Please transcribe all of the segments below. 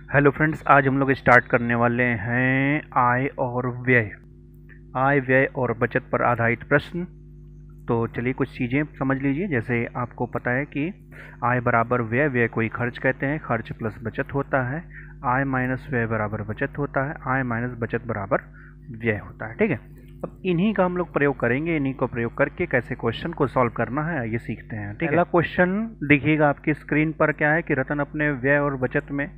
Hello friends, आज हम लोग स्टार्ट करने वाले हैं आय व्यय और बचत पर आधारित प्रश्न। तो चलिए कुछ चीज़ें समझ लीजिए। जैसे आपको पता है कि आय बराबर व्यय, व्यय को ही खर्च कहते हैं, खर्च प्लस बचत होता है। आय माइनस व्यय बराबर बचत होता है, आय माइनस बचत बराबर व्यय होता है। ठीक है, अब इन्हीं का हम लोग प्रयोग करेंगे। इन्हीं को प्रयोग करके कैसे क्वेश्चन को सॉल्व करना है ये सीखते हैं। ठीक है, पहला क्वेश्चन देखिएगा आपकी स्क्रीन पर। क्या है कि रतन अपने व्यय और बचत में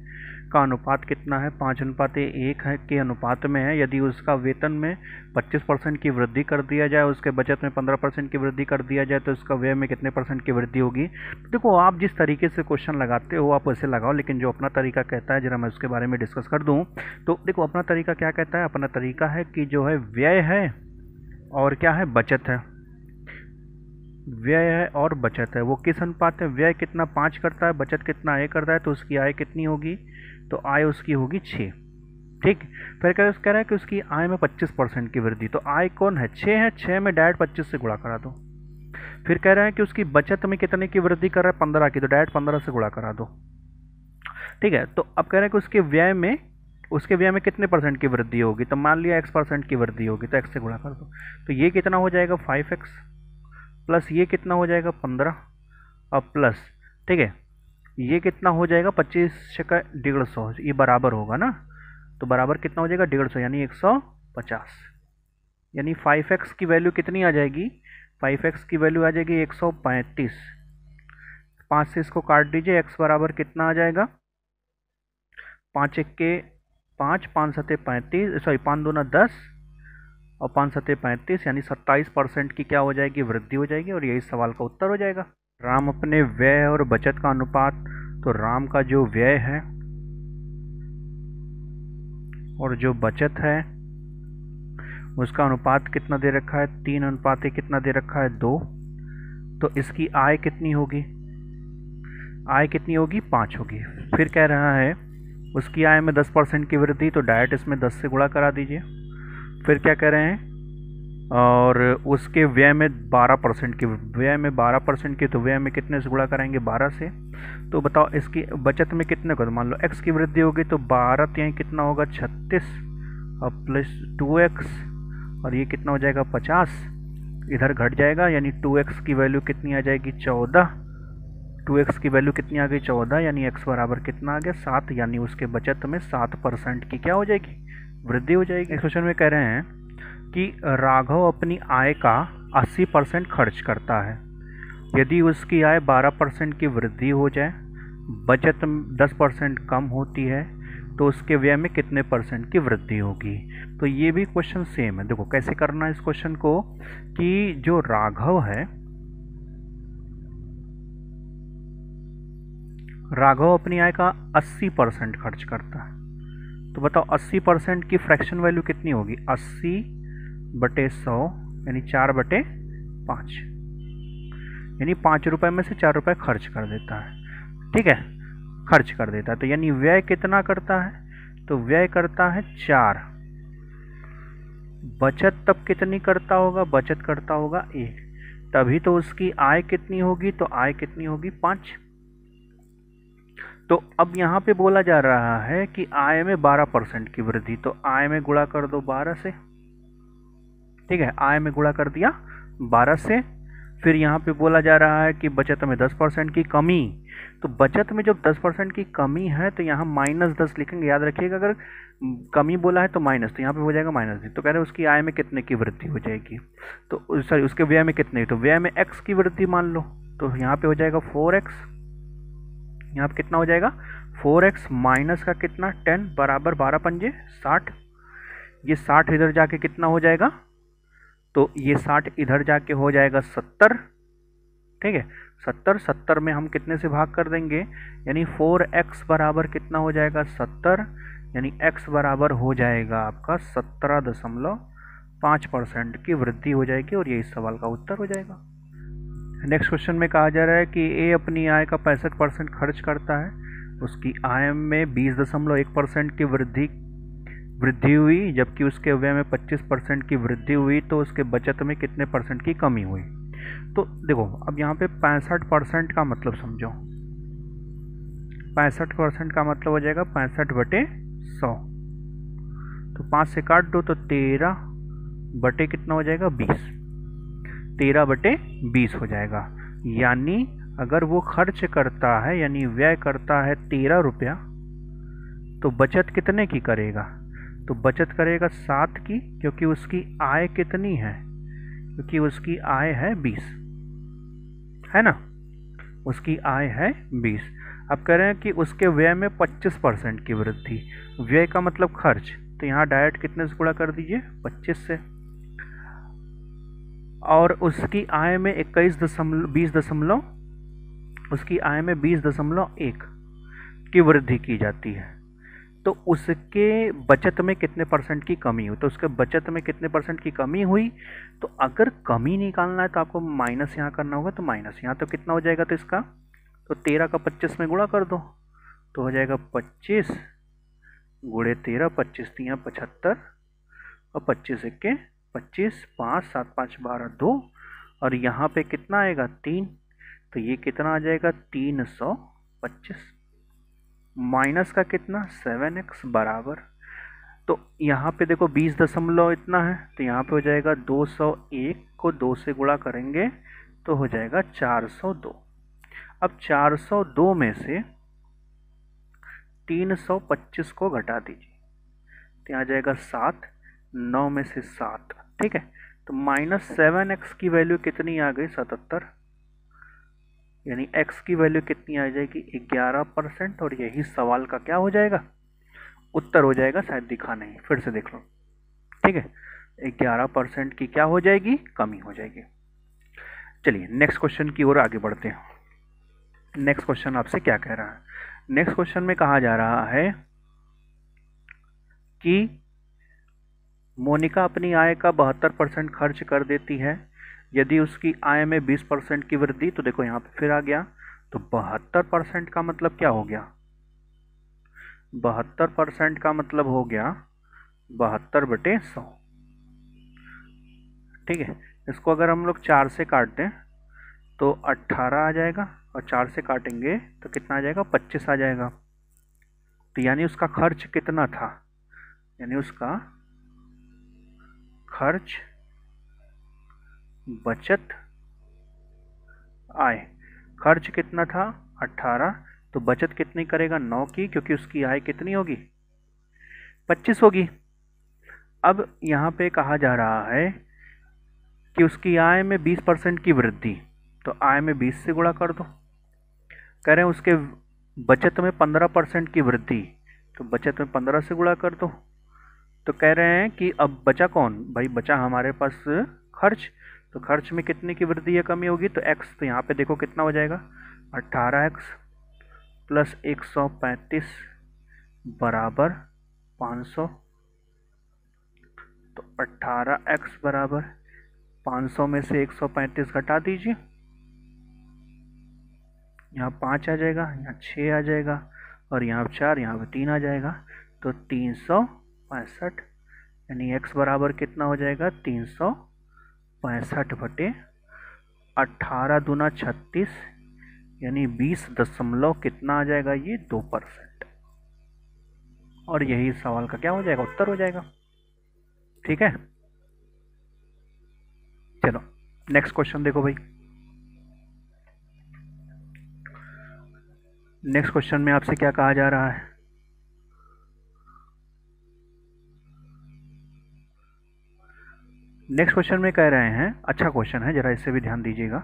का अनुपात कितना है, 5:1 है के अनुपात में है। यदि उसका वेतन में 25% की वृद्धि कर दिया जाए, उसके बचत में 15% की वृद्धि कर दिया जाए, तो उसका व्यय में कितने परसेंट की वृद्धि होगी। देखो, आप जिस तरीके से क्वेश्चन लगाते हो आप वैसे लगाओ, लेकिन जो अपना तरीका कहता है, जरा मैं उसके बारे में डिस्कस कर दूं। तो देखो, अपना तरीका क्या कहता है। अपना तरीका है कि जो है व्यय है और क्या है, बचत है। व्यय है और बचत है, वो किस अनुपात है। व्यय कितना 5 करता है, बचत कितना 1 करता है, तो उसकी आय कितनी होगी। तो आय उसकी होगी 6। ठीक, फिर कह रहा है कि उसकी आय में 25% की वृद्धि। तो आय कौन है, 6 है, 6 में डायरेक्ट 25 से गुणा करा दो। फिर कह रहा है कि उसकी बचत में कितने की वृद्धि कर रहा है, 15 की, तो डायरेक्ट 15 से गुणा करा दो। ठीक है, तो अब कह रहा है कि उसके व्यय में कितने परसेंट की वृद्धि होगी। तो मान लिया x% की वृद्धि होगी, तो x से गुणा कर दो। तो ये कितना हो जाएगा 5x, प्लस ये कितना हो जाएगा 15, अब प्लस, ठीक है, ये कितना हो जाएगा 25 का 150, ये बराबर होगा ना। तो बराबर कितना हो जाएगा 150, यानी 150। यानी 5x की वैल्यू कितनी आ जाएगी, 5x की वैल्यू आ जाएगी 135। 5 से इसको काट दीजिए, x बराबर कितना आ जाएगा, 5 1 के 5, 5 7 35, सॉरी 5 दूना 10 और 5 7 35, यानी 27% की क्या हो जाएगी, वृद्धि हो जाएगी। और यही सवाल का उत्तर हो जाएगा। राम अपने व्यय और बचत का अनुपात, तो राम का जो व्यय है और जो बचत है उसका अनुपात कितना दे रखा है, 3:1 कितना दे रखा है, 2। तो इसकी आय कितनी होगी, आय कितनी होगी, 5 होगी। फिर कह रहा है उसकी आय में 10% की वृद्धि, तो डायरेक्ट इसमें 10 से गुणा करा दीजिए। फिर क्या कह रहे हैं, और उसके व्यय में 12% की, व्यय में 12% की, तो व्यय में कितने से गुणा कराएंगे, 12 से। तो बताओ इसकी बचत में कितने को, तो मान लो x की वृद्धि होगी, तो 12 यहाँ कितना होगा 36 और प्लस 2x, और ये कितना हो जाएगा 50, इधर घट जाएगा, यानी 2x की वैल्यू कितनी आ जाएगी 14। 2x की वैल्यू कितनी आ गई 14, यानी x बराबर कितना आ गया 7, यानी उसके बचत में 7% की क्या हो जाएगी, वृद्धि हो जाएगी। इस क्वेश्चन में कह रहे हैं कि राघव अपनी आय का 80% खर्च करता है। यदि उसकी आय 12% की वृद्धि हो जाए, बचत 10% कम होती है, तो उसके व्यय में कितने परसेंट की वृद्धि होगी। तो ये भी क्वेश्चन सेम है। देखो कैसे करना है इस क्वेश्चन को, कि जो राघव है, राघव अपनी आय का 80% खर्च करता है। तो बताओ 80% की फ्रैक्शन वैल्यू कितनी होगी, 80/100, यानी 4/5, यानी 5 रुपए में से 4 रुपए खर्च कर देता है। ठीक है, खर्च कर देता है। तो यानी व्यय कितना करता है, तो व्यय करता है 4। बचत तब कितनी करता होगा, बचत करता होगा 1। तभी तो उसकी आय कितनी होगी, तो आय कितनी होगी 5। तो अब यहाँ पे बोला जा रहा है कि आय में 12% की वृद्धि, तो आय में गुणा कर दो 12 से। ठीक है, आय में गुणा कर दिया 12 से। फिर यहाँ पे बोला जा रहा है कि बचत में 10% की कमी। तो बचत में जब 10% की कमी है, तो यहाँ -10 लिखेंगे, याद रखिएगा। अगर कमी बोला है तो माइनस, तो यहाँ पे हो जाएगा -10। तो कह रहे हैं उसकी आय में कितने की वृद्धि हो जाएगी, तो सॉरी उसके व्यय में कितने, तो व्यय में x की वृद्धि मान लो, तो यहाँ पे हो जाएगा 4x। यहाँ पे कितना हो जाएगा 4x माइनस का कितना 10 बराबर 12 पंजे 60। ये 60 इधर जाके कितना हो जाएगा, तो ये 60 इधर जाके हो जाएगा 70। ठीक है, 70 में हम कितने से भाग कर देंगे, यानी 4x बराबर कितना हो जाएगा 70, यानी x बराबर हो जाएगा आपका 17.5% की वृद्धि हो जाएगी। और ये इस सवाल का उत्तर हो जाएगा। नेक्स्ट क्वेश्चन में कहा जा रहा है कि ए अपनी आय का 65% खर्च करता है। उसकी आय में 20.1% की वृद्धि हुई, जबकि उसके व्यय में 25% की वृद्धि हुई, तो उसके बचत में कितने परसेंट की कमी हुई। तो देखो अब यहाँ पे 65% का मतलब समझो। 65% का मतलब हो जाएगा 65/100। तो 5 से काट दो तो 13 बटे कितना हो जाएगा 20, 13/20 हो जाएगा। यानी अगर वो खर्च करता है यानी व्यय करता है 13 रुपया, तो बचत कितने की करेगा? तो बचत करेगा 7 की, क्योंकि उसकी आय कितनी है? क्योंकि उसकी आय है 20, है ना, उसकी आय है 20। अब कह रहे हैं कि उसके व्यय में 25% की वृद्धि। व्यय का मतलब खर्च, तो यहाँ डायरेक्ट कितने से गुणा कर दीजिए 25 से। और उसकी आय में 20.1 की वृद्धि की जाती है। तो उसके बचत में कितने परसेंट की कमी हुई? तो उसके बचत में कितने परसेंट की कमी हुई? तो अगर कमी निकालना है तो आपको माइनस यहाँ करना होगा, तो माइनस यहाँ तो कितना हो जाएगा? तो इसका तो 13 का 25 में गुणा कर दो तो हो जाएगा 25 गुणे 13, 25 3 75 और 25 1 25, 5 7 5 12 2, और यहाँ पे कितना आएगा 3, तो ये कितना आ जाएगा 325 माइनस का कितना 7x बराबर। तो यहाँ पे देखो 20 दशमलव इतना है, तो यहाँ पे हो जाएगा 201 को 2 से गुणा करेंगे तो हो जाएगा 402। अब 402 में से 325 को घटा दीजिए तो यहाँ आ जाएगा 7, 9 में से 7, ठीक है। तो -7x की वैल्यू कितनी आ गई 77, यानी x की वैल्यू कितनी आ जाएगी 11%। और यही सवाल का क्या हो जाएगा? उत्तर हो जाएगा। शायद दिखा नहीं, फिर से देख लो, ठीक है। 11% की क्या हो जाएगी? कमी हो जाएगी। चलिए नेक्स्ट क्वेश्चन की ओर आगे बढ़ते हैं। नेक्स्ट क्वेश्चन आपसे क्या कह रहा है? नेक्स्ट क्वेश्चन में कहा जा रहा है कि मोनिका अपनी आय का 72% खर्च कर देती है। यदि उसकी आय में 20% की वृद्धि, तो देखो यहाँ पे फिर आ गया, तो 72% का मतलब क्या हो गया? 72% का मतलब हो गया 72/100, ठीक है। इसको अगर हम लोग 4 से काट दें तो 18 आ जाएगा, और 4 से काटेंगे तो कितना आ जाएगा 25 आ जाएगा। तो यानी उसका खर्च कितना था? यानी उसका खर्च बचत आय, खर्च कितना था 18, तो बचत कितनी करेगा 9 की, क्योंकि उसकी आय कितनी होगी 25 होगी। अब यहाँ पे कहा जा रहा है कि उसकी आय में 20% की वृद्धि, तो आय में 20 से गुणा कर दो। कह रहे हैं उसके बचत में 15% की वृद्धि, तो बचत में 15 से गुणा कर दो। तो कह रहे हैं कि अब बचा कौन? भाई बचा हमारे पास खर्च, तो खर्च में कितने की वृद्धि या कमी होगी? तो x, तो यहाँ पे देखो कितना हो जाएगा 18x प्लस 135 बराबर 500। तो 18x बराबर 500 में से 135 घटा दीजिए, यहाँ 5 आ जाएगा, यहाँ 6 आ जाएगा, और यहाँ 4, यहाँ 3 आ जाएगा, तो 365, यानी x बराबर कितना हो जाएगा 365/18 दूना 36, यानी 20 दशमलव कितना आ जाएगा ये 2%। और यही सवाल का क्या हो जाएगा? उत्तर हो जाएगा, ठीक है। चलो नेक्स्ट क्वेश्चन देखो भाई। नेक्स्ट क्वेश्चन में आपसे क्या कहा जा रहा है? नेक्स्ट क्वेश्चन में कह रहे हैं, अच्छा क्वेश्चन है, जरा इससे भी ध्यान दीजिएगा।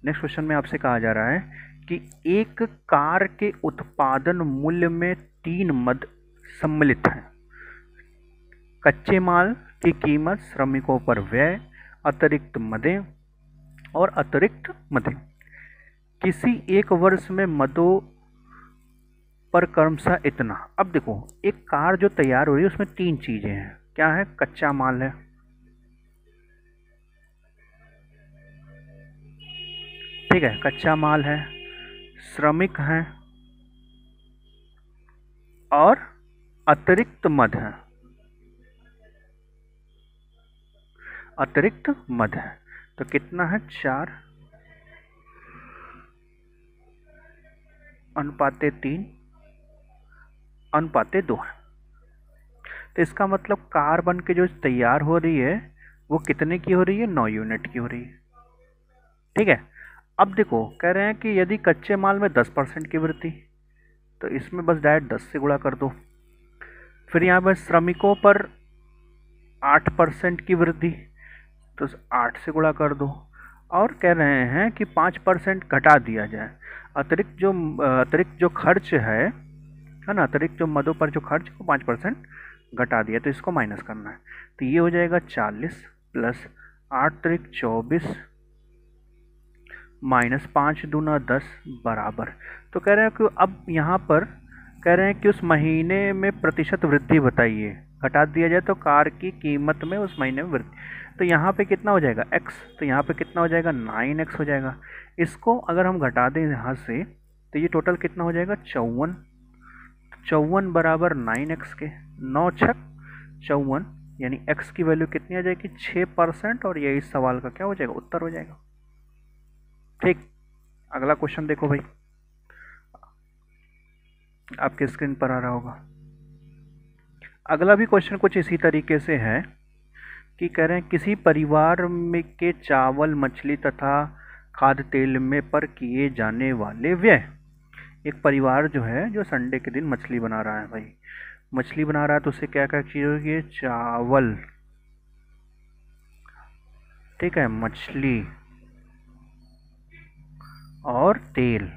नेक्स्ट क्वेश्चन में आपसे कहा जा रहा है कि एक कार के उत्पादन मूल्य में 3 मद सम्मिलित हैं: कच्चे माल की कीमत, श्रमिकों पर व्यय, अतिरिक्त मदें और अतिरिक्त मदें। किसी एक वर्ष में मदों पर क्रमशः इतना। अब देखो एक कार जो तैयार हो रही है उसमें 3 चीजें हैं। क्या है? कच्चा माल है, ठीक है, कच्चा माल है, श्रमिक हैं और अतिरिक्त मद है, अतिरिक्त मद है। तो कितना है 4:3, अनुपाते 2 है। तो इसका मतलब कार बन के जो तैयार हो रही है वो कितने की हो रही है? 9 यूनिट की हो रही है। ठीक है, अब देखो कह रहे हैं कि यदि कच्चे माल में 10% की वृद्धि, तो इसमें बस डायरेक्ट 10 से गुणा कर दो। फिर यहाँ पर श्रमिकों पर 8% की वृद्धि, तो 8 से गुणा कर दो। और कह रहे हैं कि 5% घटा दिया जाए। अतिरिक्त जो खर्च है ना, अतिरिक्त जो मदों पर जो खर्च है वो 5% घटा दिया, तो इसको माइनस करना है। तो ये हो जाएगा 40 प्लस 8 त्रिक 24 माइनस 5 दूना 10 बराबर। तो कह रहे हैं कि अब यहाँ पर कह रहे हैं कि उस महीने में प्रतिशत वृद्धि बताइए। घटा दिया जाए तो कार की कीमत में उस महीने में वृद्धि, तो यहाँ पे कितना हो जाएगा x, तो यहाँ पे कितना हो जाएगा 9x हो जाएगा। इसको अगर हम घटा दें यहाँ से तो ये टोटल कितना हो जाएगा 54। 54 बराबर 9x के, 9 छक 54, यानी x की वैल्यू कितनी आ जाएगी 6%, और यही सवाल का क्या हो जाएगा उत्तर हो जाएगा। ठीक, अगला क्वेश्चन देखो भाई, आपके स्क्रीन पर आ रहा होगा। अगला भी क्वेश्चन कुछ इसी तरीके से है कि कह रहे हैं किसी परिवार में के चावल, मछली तथा खाद्य तेल में पर किए जाने वाले व्यय। एक परिवार जो है जो संडे के दिन मछली बना रहा है भाई, मछली बना रहा है, तो उसे क्या क्या चीज़ होगी? चावल, ठीक है, मछली और तेल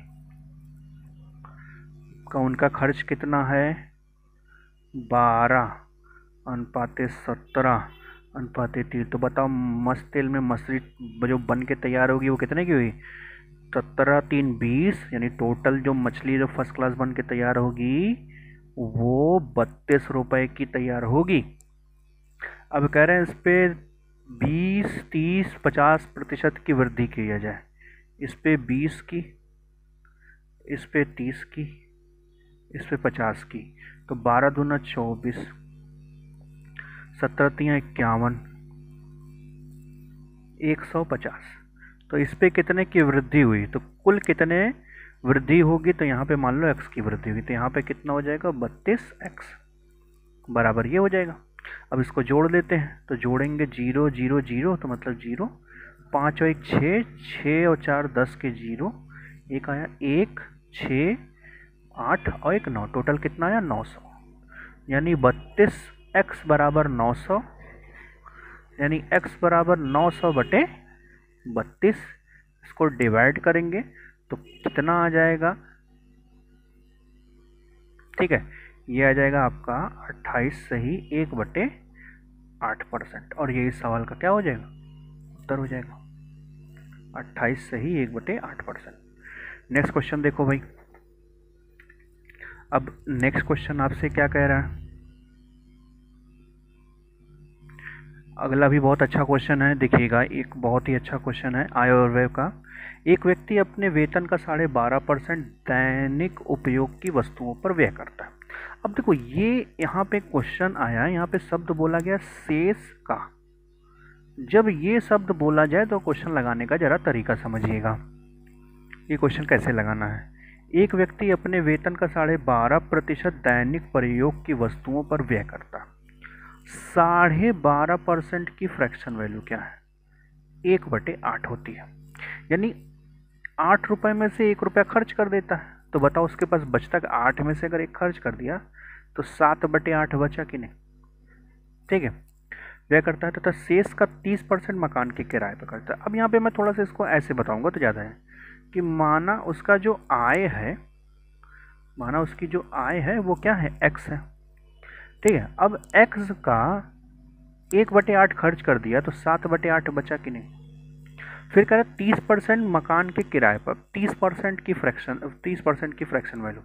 का उनका खर्च कितना है? 12 अनुपाते 17 अनुपाते 3। तो बताओ मस्त तेल में मछली जो बन के तैयार होगी वो कितने की हुई? 17 3 20, यानी टोटल जो मछली जो फर्स्ट क्लास बन के तैयार होगी वो 32 रुपए की तैयार होगी। अब कह रहे हैं इस पे 20 30 50% की वृद्धि किया जाए। इस पे 20 की, इस पे 30 की, इस पे 50 की, तो 12 दूना 24, 17 तियाँ 51, 150। तो इस पे कितने की वृद्धि हुई? तो कुल कितने वृद्धि होगी? तो यहाँ पे मान लो x की वृद्धि हुई, तो यहाँ पे कितना हो जाएगा 32x बराबर ये हो जाएगा। अब इसको जोड़ लेते हैं, तो जोड़ेंगे 0 0 0, तो मतलब 0, 5 और 1 6, 6 और 4 10 के 0, एक आया 1 6 8 और 1 9, टोटल कितना आया 900, यानी 32x बराबर 900, यानी x बराबर 900 बटे 32। इसको डिवाइड करेंगे तो कितना आ जाएगा? ठीक है, ये आ जाएगा आपका 28 सही 1/8%, और ये इस सवाल का क्या हो जाएगा उत्तर हो जाएगा 28 सही 1/8%। नेक्स्ट क्वेश्चन देखो भाई। अब नेक्स्ट क्वेश्चन आपसे क्या कह रहा है? अगला भी बहुत अच्छा क्वेश्चन है, देखिएगा, एक बहुत ही अच्छा क्वेश्चन है आय और व्यय का। एक व्यक्ति अपने वेतन का 12.5% दैनिक उपयोग की वस्तुओं पर व्यय करता है। अब देखो ये यहाँ पे क्वेश्चन आया, यहाँ पे शब्द बोला गया शेष का। जब ये शब्द बोला जाए तो क्वेश्चन लगाने का जरा तरीका समझिएगा। ये क्वेश्चन कैसे लगाना है? एक व्यक्ति अपने वेतन का 12.5% दैनिक प्रयोग की वस्तुओं पर व्यय करता है। 12.5% की फ्रैक्शन वैल्यू क्या है? 1/8 होती है, यानी 8 रुपए में से 1 रुपया खर्च कर देता है। तो बताओ उसके पास बचता, 8 में से अगर 1 खर्च कर दिया तो 7/8 बचा कि नहीं? ठीक है, व्यय करता है तथा शेष का 30% मकान के किराए पर करता है। अब यहाँ पे मैं थोड़ा सा इसको ऐसे बताऊंगा तो ज़्यादा है कि माना उसका जो आय है, माना उसकी जो आय है वो क्या है? x है। ठीक है, अब x का 1/8 खर्च कर दिया तो 7/8 बचा कि नहीं? फिर कह रहा 30% मकान के किराए पर, 30% की फ्रैक्शन वैल्यू,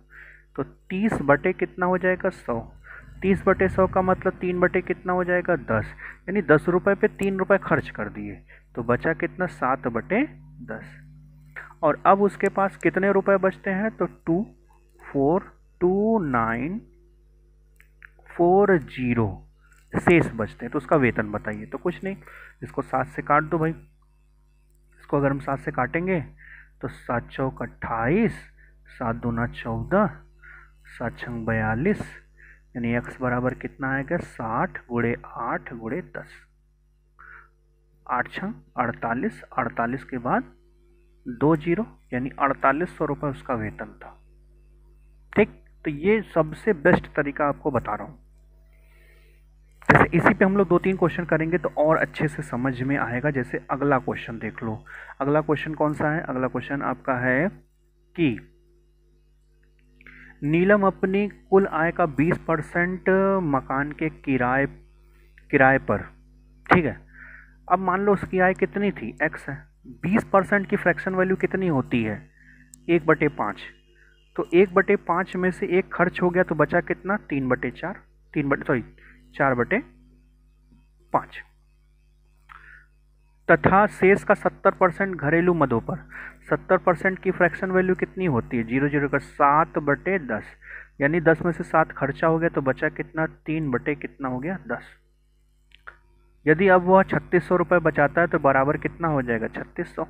तो 30 बटे कितना हो जाएगा 100, 30/100 का मतलब 3 बटे कितना हो जाएगा 10, यानी 10 रुपये पे 3 रुपये खर्च कर दिए, तो बचा कितना 7/10। और अब उसके पास कितने रुपए बचते हैं? तो 242940 शेष बचते हैं। तो उसका वेतन बताइए। तो कुछ नहीं, इसको 7 से काट दो भाई। इसको अगर हम 7 से काटेंगे तो 7 चौक 28, 7 दूना 14, 7 छंग 42, यानी x बराबर कितना आएगा 60 गुणे 8 गुणे 10, 8 छंग 48, 48 के बाद 2 जीरो, यानी 4800 रुपये उसका वेतन था। ठीक, तो ये सबसे बेस्ट तरीका आपको बता रहा हूँ। जैसे इसी पे हम लोग 2-3 क्वेश्चन करेंगे तो और अच्छे से समझ में आएगा। जैसे अगला क्वेश्चन देख लो। अगला क्वेश्चन कौन सा है? अगला क्वेश्चन आपका है कि नीलम अपनी कुल आय का 20% मकान के किराए पर, ठीक है। अब मान लो उसकी आय कितनी थी? x है। 20% की फ्रैक्शन वैल्यू कितनी होती है? 1/5। तो 1/5 में से एक खर्च हो गया तो बचा कितना? 3/4, 4/5 तथा शेष का 70% घरेलू मदों पर। 70% की फ्रैक्शन वैल्यू कितनी होती है? 0 का 7/10, यानी 10 में से 7 खर्चा हो गया तो बचा कितना? 3 कितना हो गया? 10। यदि अब वह 3600 रुपये बचाता है तो बराबर कितना हो जाएगा? 3600।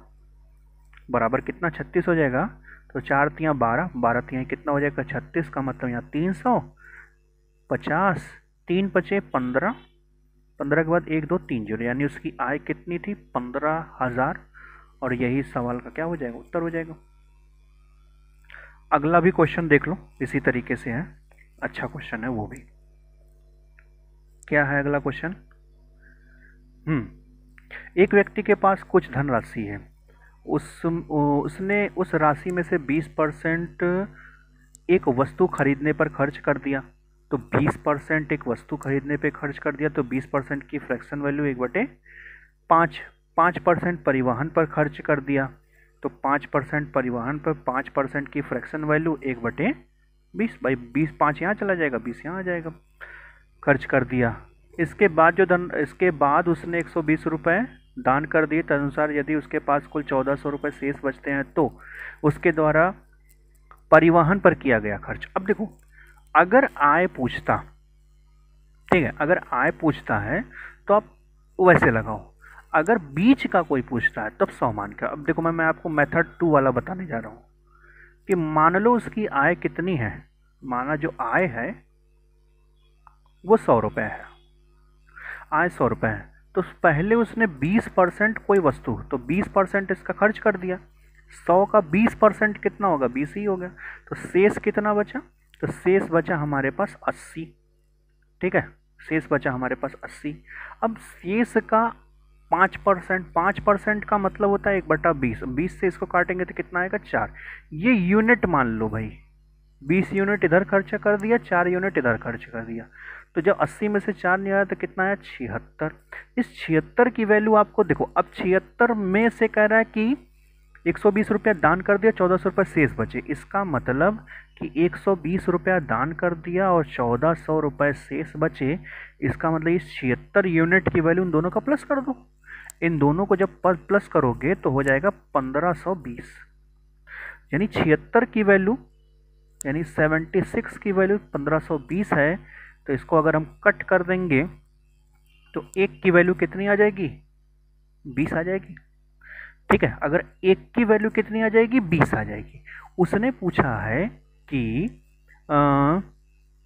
बराबर कितना? 36 हो जाएगा। तो 4 तियाँ 12, 12 तियाँ कितना हो जाएगा? 36 का मतलब यहाँ 350, 3 पचे 15, 15 के बाद 1 2 3 जीरो, यानी उसकी आय कितनी थी? 15,000। और यही सवाल का क्या हो जाएगा? उत्तर हो जाएगा। अगला भी क्वेश्चन देख लो, इसी तरीके से है, अच्छा क्वेश्चन है वो भी। क्या है अगला क्वेश्चन? एक व्यक्ति के पास कुछ धनराशि है, उसने उस राशि में से 20% एक वस्तु खरीदने पर खर्च कर दिया। तो 20% एक वस्तु खरीदने पे खर्च कर दिया तो 20% की फ्रैक्शन वैल्यू 1/5। 5% परिवहन पर खर्च कर दिया तो 5% परिवहन पर 5% की फ्रैक्शन वैल्यू 1/20। भाई 20 5 यहाँ चला जाएगा, 20 यहाँ आ जाएगा। खर्च कर दिया। इसके बाद उसने 120 रुपये दान कर दिए। तदनुसार यदि उसके पास कुल 1400 रुपये शेष बचते हैं तो उसके द्वारा परिवहन पर किया गया खर्च। अब देखो, अगर आय पूछता, ठीक है, अगर आय पूछता है तो आप वैसे लगाओ। अगर बीच का कोई पूछता है तब 100 मान के। अब देखो, मैं आपको मेथड 2 वाला बताने जा रहा हूँ कि मान लो उसकी आय कितनी है। माना जो आय है वो 100 रुपये है, आय 100 रुपये है। तो पहले उसने 20% कोई वस्तु, तो 20% इसका खर्च कर दिया। 100 का 20% कितना होगा? 20 ही हो गया। तो शेष कितना बचा? तो शेष बचा हमारे पास 80। ठीक है, शेष बचा हमारे पास 80। अब शेष का 5% का मतलब होता है 1/20। 20 से इसको काटेंगे तो कितना आएगा? 4। ये यूनिट मान लो भाई, 20 यूनिट इधर खर्च कर दिया, 4 यूनिट इधर खर्च कर दिया। तो जब 80 में से 4 नहीं आया तो कितना आया? 76। इस 76 की वैल्यू आपको देखो, अब 76 में से कह रहा है कि 120 रुपया दान कर दिया, 1400 रुपये शेष बचे। इसका मतलब कि 120 रुपया दान कर दिया और 1400 रुपये शेष बचे। इसका मतलब इस 76 यूनिट की वैल्यू इन दोनों का प्लस कर दो। इन दोनों को जब प्लस करोगे तो हो जाएगा 1520। यानी 76 की वैल्यू, यानी 76 की वैल्यू 1520 है। तो इसको अगर हम कट कर देंगे तो 1 की वैल्यू कितनी आ जाएगी? 20 आ जाएगी। ठीक है, अगर 1 की वैल्यू कितनी आ जाएगी? 20 आ जाएगी। उसने पूछा है कि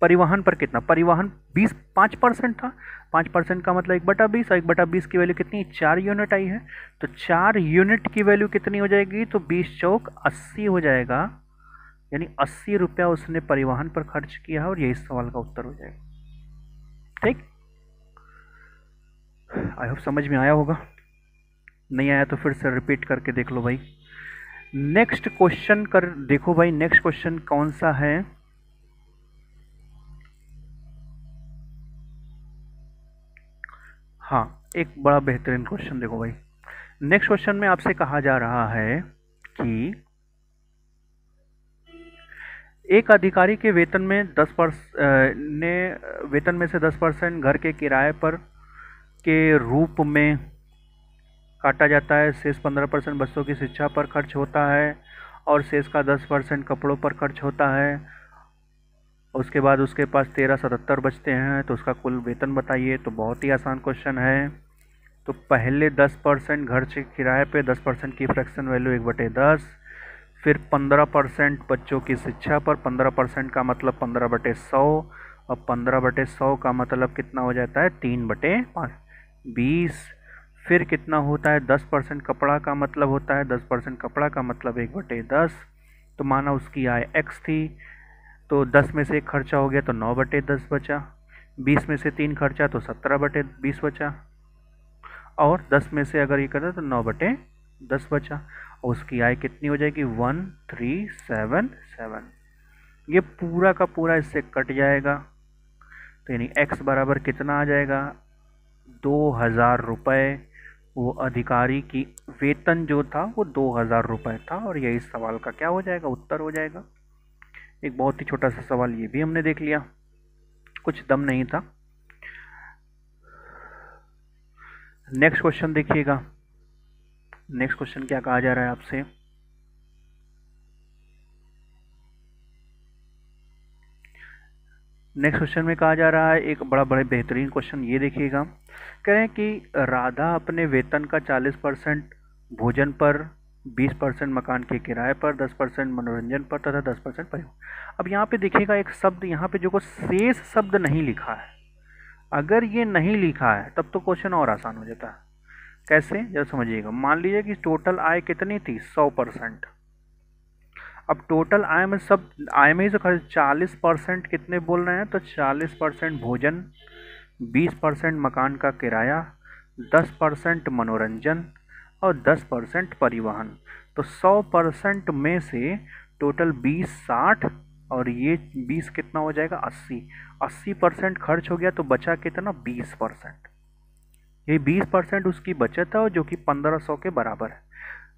परिवहन पर कितना? परिवहन 5% था। 5% का मतलब 1/20, और 1/20 की वैल्यू कितनी? 4 यूनिट आई है। तो 4 यूनिट की वैल्यू कितनी हो जाएगी? तो 20 चौक 80 हो जाएगा। यानी 80 रुपया उसने परिवहन पर खर्च किया और यही सवाल का उत्तर हो जाएगा। ठीक, आई होप समझ में आया होगा। नहीं आया तो फिर से रिपीट करके देख लो भाई। नेक्स्ट क्वेश्चन कर देखो भाई, नेक्स्ट क्वेश्चन कौन सा है? हाँ, एक बड़ा बेहतरीन क्वेश्चन देखो भाई। नेक्स्ट क्वेश्चन में आपसे कहा जा रहा है कि एक अधिकारी के वेतन में 10% घर के किराए पर के रूप में काटा जाता है। शेष 15% बच्चों की शिक्षा पर खर्च होता है और शेष का 10% कपड़ों पर खर्च होता है। उसके बाद उसके पास 1377 बचते हैं, तो उसका कुल वेतन बताइए। तो बहुत ही आसान क्वेश्चन है। तो पहले 10% घर से किराए पे 10% की फ्रैक्शन वैल्यू 1/10, फिर 15% बच्चों की शिक्षा पर, 15% का मतलब 15/100, और 15/100 का मतलब कितना हो जाता है 3/5, 20। फिर कितना होता है 10% कपड़ा का मतलब होता है, 10% कपड़ा का मतलब 1/10। तो माना उसकी आय x थी, तो 10 में से एक खर्चा हो गया तो 9/10 बचा, 20 में से 3 खर्चा तो 17/20 बचा, और 10 में से अगर ये करते तो 9/10 बचा, और उसकी आय कितनी हो जाएगी 1377। ये पूरा का पूरा इससे कट जाएगा, तो यानी x बराबर कितना आ जाएगा 2000 रुपये। वो अधिकारी की वेतन जो था वो 2000 रुपये था, और यही सवाल का क्या हो जाएगा, उत्तर हो जाएगा। एक बहुत ही छोटा सा सवाल ये भी हमने देख लिया, कुछ दम नहीं था। नेक्स्ट क्वेश्चन देखिएगा। नेक्स्ट क्वेश्चन क्या कहा जा रहा है आपसे, नेक्स्ट क्वेश्चन में कहा जा रहा है एक बड़ा बेहतरीन क्वेश्चन, ये देखिएगा। कह रहे हैं कि राधा अपने वेतन का 40% भोजन पर, 20% मकान के किराए पर, 10% मनोरंजन पर तथा 10% परिवहन। अब यहाँ पे देखिएगा एक शब्द यहाँ पे जो को शेष शब्द नहीं लिखा है। अगर ये नहीं लिखा है तब तो क्वेश्चन और आसान हो जाता है। कैसे, जरा समझिएगा। मान लीजिए कि टोटल आय कितनी थी 100%। अब टोटल आय में सब आय में ही तो खर्च 40% कितने बोल रहे हैं, तो 40% भोजन, 20% मकान का किराया, 10% मनोरंजन और 10% परिवहन। तो 100% में से टोटल 20 60, और ये 20 कितना हो जाएगा 80। 80% खर्च हो गया तो बचा कितना 20%। ये 20% उसकी बचत है, और जो कि 1500 के बराबर है।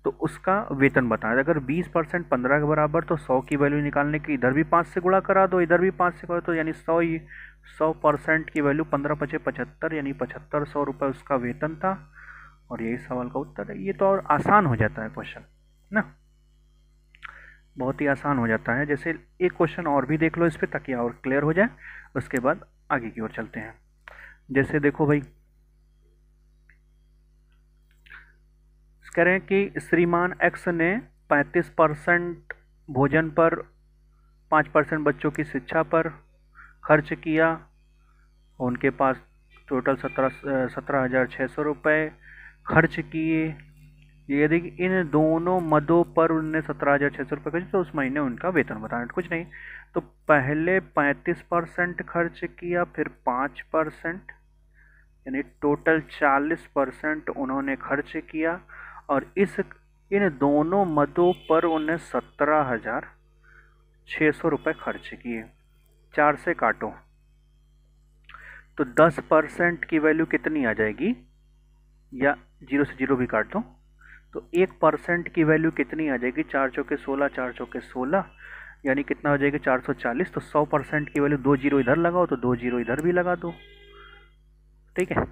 तो उसका वेतन बताया। अगर 20% 15 के बराबर, तो 100 की वैल्यू निकालने की इधर भी 5 से गुणा करा दो, इधर भी 5 से करा दो, यानी 100% की वैल्यू 15×5 = 75, यानी 7500 रुपये उसका वेतन था, और यही सवाल का उत्तर है। ये तो और आसान हो जाता है क्वेश्चन ना, बहुत ही आसान हो जाता है। जैसे एक क्वेश्चन और भी देख लो इस पर, ताकि और क्लियर हो जाए, उसके बाद आगे की ओर चलते हैं। जैसे देखो भाई, कह रहे हैं कि श्रीमान एक्स ने 35% भोजन पर, 5% बच्चों की शिक्षा पर खर्च किया। उनके पास टोटल 17,600 रुपये खर्च किए। यदि इन दोनों मदों पर उनने 17,600 रुपये खर्च, तो उस महीने उनका वेतन बताना। कुछ नहीं, तो पहले 35% खर्च किया, फिर 5%, यानी टोटल 40% उन्होंने खर्च किया, और इन दोनों मदों पर उन्हें 17,600 रुपये खर्च किए। 4 से काटो तो 10% की वैल्यू कितनी आ जाएगी, या 0 से 0 भी काट दो तो 1% की वैल्यू कितनी आ जाएगी, 4 चौके 16, 4 चौके 16, यानी कितना हो जाएगा 440। तो 100% की वैल्यू 2 0 इधर लगाओ, तो 2 0 इधर भी लगा दो, ठीक है,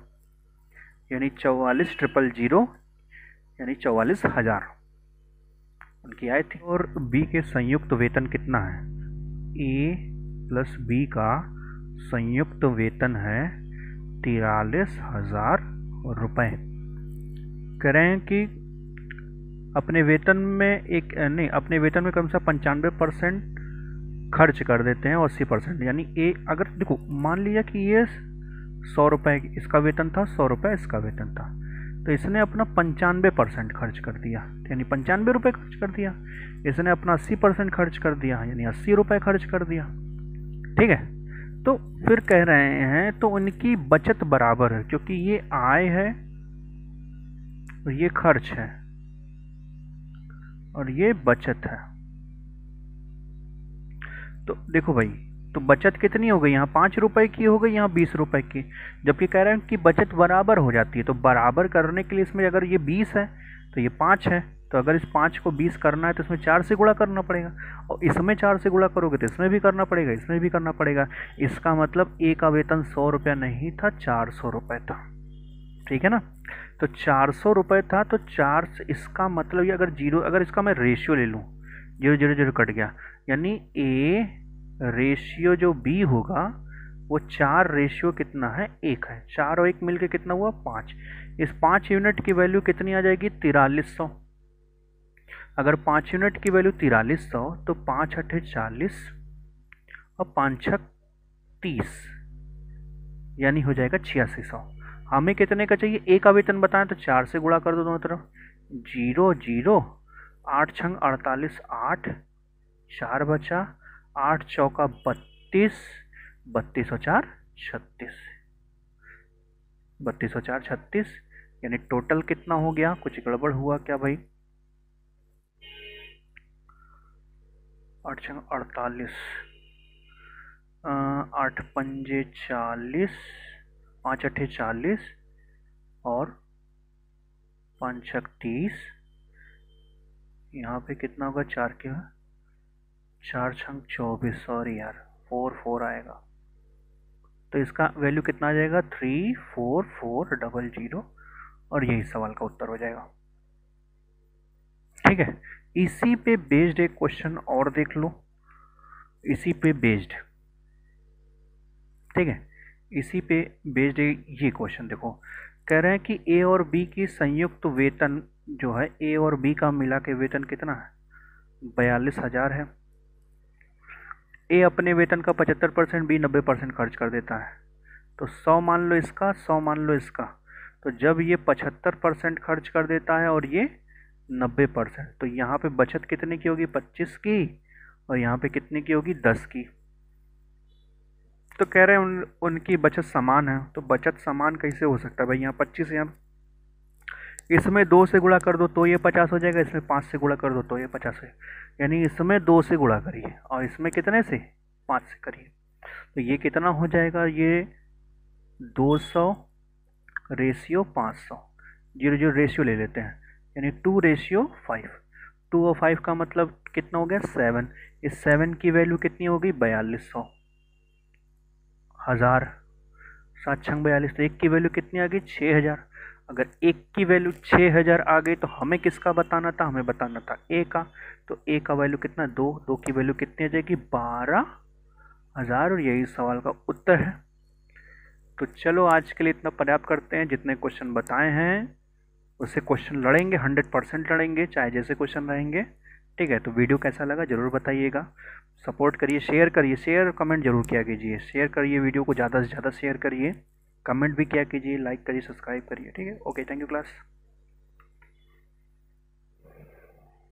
यानी 44,000, यानी 44,000 उनकी आय थी। और बी के संयुक्त वेतन कितना है, ए प्लस बी का संयुक्त वेतन है 43,000 रुपये। कह रहे हैं कि अपने वेतन में कम से 95% खर्च कर देते हैं, 80%, यानी ए, अगर देखो मान लिया कि ये 100 रुपये इसका वेतन था, 100 रुपये इसका वेतन था, तो इसने अपना 95% खर्च कर दिया, यानी 95 रुपये खर्च कर दिया। इसने अपना 80% खर्च कर दिया, यानी 80 रुपये खर्च कर दिया, ठीक है। तो फिर कह रहे हैं तो उनकी बचत बराबर है, क्योंकि ये आय है और ये खर्च है और ये बचत है। तो देखो भाई, तो बचत कितनी हो गई, यहाँ 5 रुपए की हो गई, यहाँ 20 रुपए की, जबकि कह रहे हैं कि बचत बराबर हो जाती है। तो बराबर करने के लिए इसमें अगर ये 20 है तो ये 5 है, तो अगर इस 5 को 20 करना है तो इसमें 4 से गुणा करना पड़ेगा, और इसमें 4 से गुणा करोगे तो इसमें भी करना पड़ेगा, इसमें भी करना पड़ेगा। इसका मतलब ए का वेतन 100 रुपया नहीं था, 400 रुपये था, ठीक है ना। तो 400 रुपये था, तो 4 से इसका मतलब ये अगर जीरो, अगर इसका मैं रेशियो ले लूँ, 0 0 0 कट गया, यानी ए रेशियो जो बी होगा वो 4 रेशियो कितना है 1 है, 4 और 1 मिलके कितना हुआ 5। इस 5 यूनिट की वैल्यू कितनी आ जाएगी 4300। अगर 5 यूनिट की वैल्यू 4300 तो 5 अठे 40 और 5 छक 30, यानी हो जाएगा 8600। हमें कितने का चाहिए? ए का वेतन बताएं तो 4 से गुणा कर दो दोनों तरफ। 0 0, 8 छंग 48, 8 4 बचा, 8 चौका 32, 32 और 4 36, 32 और 4 36, यानी टोटल कितना हो गया? कुछ गड़बड़ हुआ क्या भाई? 8 छंग 48, 8 पंजे 40, 5 अठे 40 और 5 छक 30, यहाँ पे कितना होगा? 4 के 4 छंग 24, सॉरी यार 4 आएगा, तो इसका वैल्यू कितना आ जाएगा? 34400, और यही सवाल का उत्तर हो जाएगा। ठीक है, इसी पे बेस्ड एक क्वेश्चन और देख लो, इसी पे बेस्ड, ठीक है, इसी पे बेस्ड ये क्वेश्चन देखो, कह रहे हैं कि ए और बी की संयुक्त वेतन जो है, ए और बी का मिला के वेतन कितना है? 42,000 है। ए अपने वेतन का 75%, बी 90% खर्च कर देता है, तो 100 मान लो इसका, 100 मान लो इसका। तो जब ये 75% खर्च कर देता है और ये 90%, तो यहाँ पे बचत कितने की होगी? 25 की, और यहाँ पे कितने की होगी? 10 की। तो कह रहे हैं उनकी बचत समान है, तो बचत समान कैसे हो सकता है भाई? यहाँ 25 है, इसमें 2 से गुणा कर दो तो ये 50 हो जाएगा, इसमें 5 से गुणा कर दो तो ये 50 है, यानी इसमें 2 से गुणा करिए और इसमें कितने से? 5 से करिए, तो ये कितना हो जाएगा? ये 200 रेशियो 500, 0 रेशियो ले लेते हैं, यानी 2:5। 2 और 5 का मतलब कितना हो गया? 7। इस 7 की वैल्यू कितनी होगी? 4200, 1000, 7 छंग 42, तो एक की वैल्यू कितनी आ गई? 6000। अगर एक की वैल्यू 6000 आ गई तो हमें किसका बताना था? हमें बताना था ए का, तो ए का वैल्यू कितना? 2, 2 की वैल्यू कितनी आ जाएगी? 12000, और यही सवाल का उत्तर है। तो चलो आज के लिए इतना पर्याप्त करते हैं, जितने क्वेश्चन बताए हैं उससे क्वेश्चन लड़ेंगे, 100% लड़ेंगे, चाहे जैसे क्वेश्चन रहेंगे। ठीक है, तो वीडियो कैसा लगा ज़रूर बताइएगा, सपोर्ट करिए, शेयर करिए, शेयर कमेंट जरूर किया कीजिए, शेयर करिए, वीडियो को ज़्यादा से ज़्यादा शेयर करिए, कमेंट भी किया कीजिए, लाइक करिए, सब्सक्राइब करिए। ठीक है, ओके, थैंक यू क्लास।